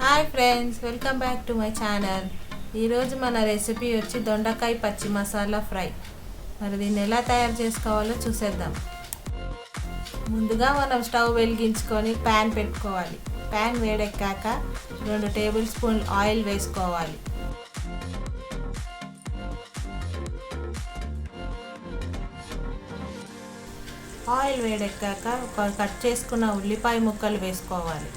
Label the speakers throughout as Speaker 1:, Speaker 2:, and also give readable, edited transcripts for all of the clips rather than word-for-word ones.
Speaker 1: Hi friends, welcome back to my channel. ఈరోజు మన recipe వచ్చి దొండకాయ పచ్చి మసాలా ఫ్రై. మరి దీన్ని ఎలా తయారు చేసుకోవాలో చూసేద్దాం. ముందుగా మనం స్టవ్ వెలిగించుకొని ప్యాన్ పెట్టుకోవాలి. ప్యాన్ వేడెక్కాక 2 టేబుల్ స్పూన్లు ఆయిల్ వేసుకోవాలి. ఆయిల్ వేడెక్కాక కట్ చేసుకున్న ఉల్లిపాయ ముక్కలు వేసుకోవాలి.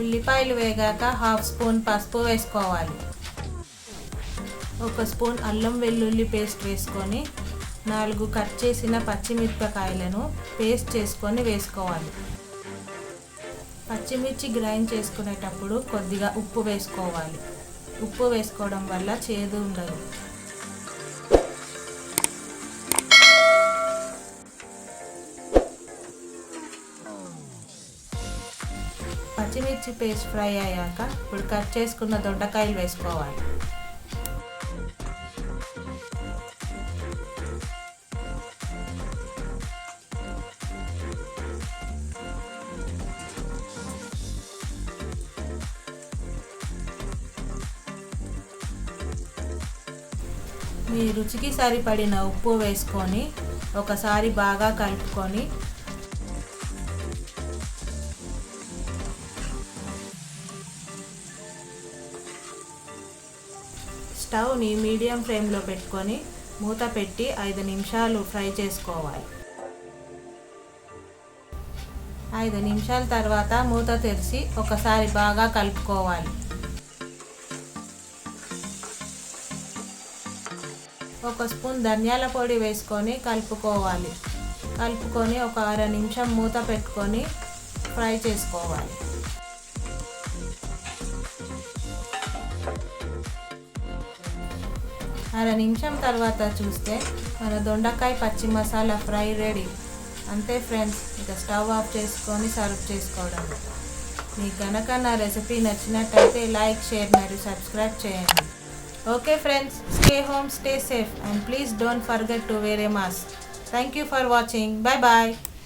Speaker 1: ఉల్లిపాయలు వేగాక 1/2 స్పూన్ పసుపు వేసుకోవాలి. 1 స్పూన్ అల్లం వెల్లుల్లి పేస్ట్ వేసుకొని 4 కట్ చేసిన పచ్చిమిరపకాయలను పేస్ట్ చేసుకొని వేసుకోవాలి. పచ్చిమిర్చి గ్రైండ్ చేసుకునేటప్పుడు కొద్దిగా ఉప్పు వేసుకోవాలి. ఉప్పు వేసుకోవడం వల్ల చేదు ఉండదు. పచ్చిమిర్చి పేస్ట్ ఫ్రై అయ్యాక ఇప్పుడు కట్ చేసుకున్న దొండకాయలు వేసుకోవాలి. మీ రుచికి సరిపడిన ఉప్పు వేసుకొని ఒకసారి బాగా కలుపుకొని స్టవ్ని మీడియం ఫ్లేమ్లో పెట్టుకొని మూత పెట్టి 5 నిమిషాలు ఫ్రై చేసుకోవాలి. 5 నిమిషాల తర్వాత మూత తెరిచి ఒకసారి బాగా కలుపుకోవాలి. 1 స్పూన్ ధనియాల పొడి వేసుకొని కలుపుకోవాలి. కలుపుకొని ఒక 1/2 నిమిషం మూత పెట్టుకొని ఫ్రై చేసుకోవాలి. అర నిమిషం తర్వాత చూస్తే మన దొండకాయ పచ్చి మసాలా ఫ్రై రెడీ. అంతే ఫ్రెండ్స్, ఇక స్టవ్ ఆఫ్ చేసుకొని సర్వ్ చేసుకోవడం. మీకు కనుక నా రెసిపీ నచ్చినట్టయితే లైక్, షేర్ మరియు సబ్స్క్రైబ్ చేయండి. Okay friends, stay home, stay safe and please don't forget to wear a mask. Thank you for watching. Bye bye.